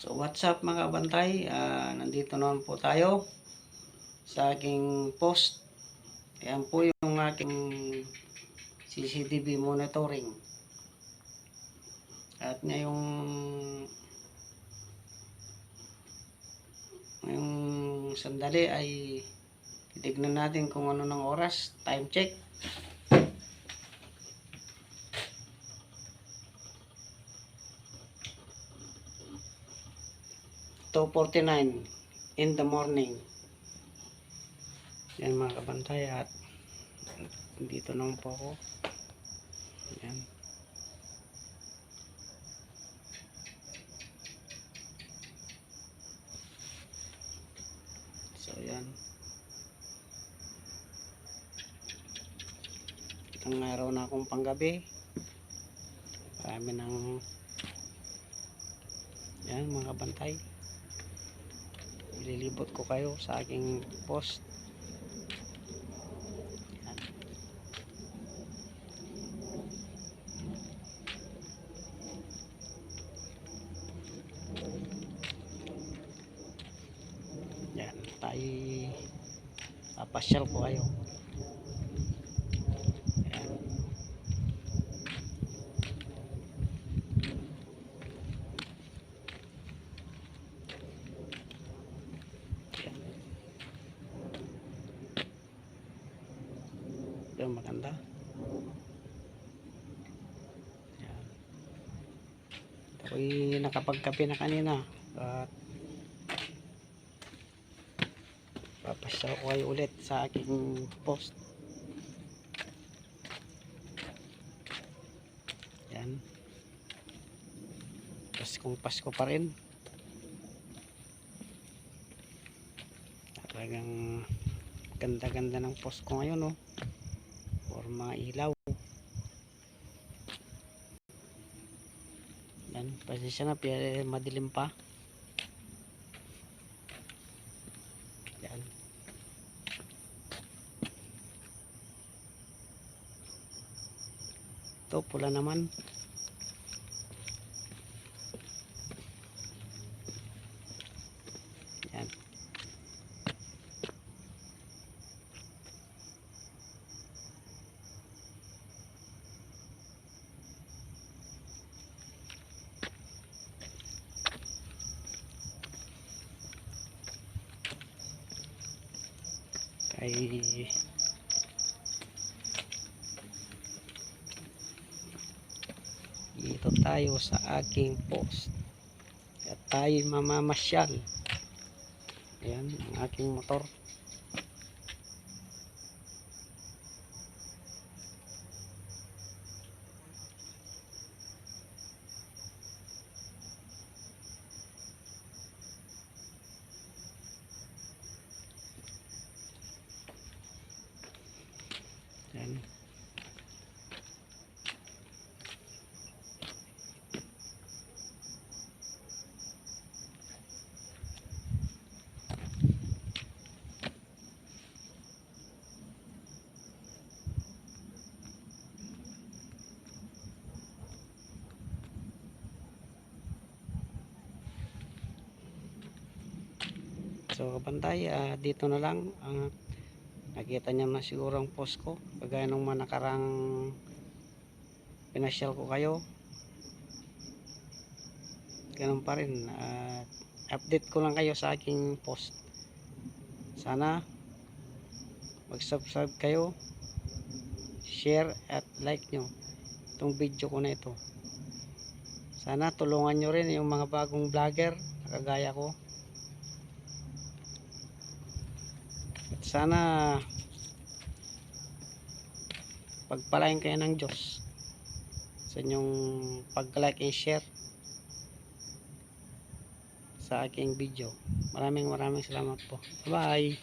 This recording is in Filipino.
So what's up mga bantay, nandito naman po tayo sa aking post. Ayan po yung aking CCTV monitoring. At ngayong sandali ay titignan natin kung ano ng oras. Time check. 2:49 in the morning. Yan mga kabantay, at dito naman po ako. Yan. So yan. Itong araw na akong panggabi. Marami ng yan mga kabantay. Ililibot ko kayo sa aking post. Yan, tayo papasyal ko kayo. Yan. Yan, maganda. Yan. Ako'y nakapagkape na kanina at papasyal ko kayo ulit sa aking post. Yan. Pasko pa rin. Talagang ganda-ganda ng post ko ngayon, oh. Or mga ilaw. Yan, pasensya na, madilim pa. Yan. Ito, pula naman. Yan. Kay dito tayo sa aking post at tayo mamamasyal. Ayan ang aking motor. Ayan. So kabantay, dito na lang ang nakita niyo na siguro ang post ko, kagaya nung mga nakarang pinasyal ko kayo. Ganun pa rin, update ko lang kayo sa aking post. Sana mag-subscribe kayo, share at like nyo itong video ko na ito. Sana tulungan nyo rin yung mga bagong vlogger na kagaya ko. Sana pagpalain kayo ng Diyos sa inyong pag-like and share sa aking video. Maraming salamat po. Bye!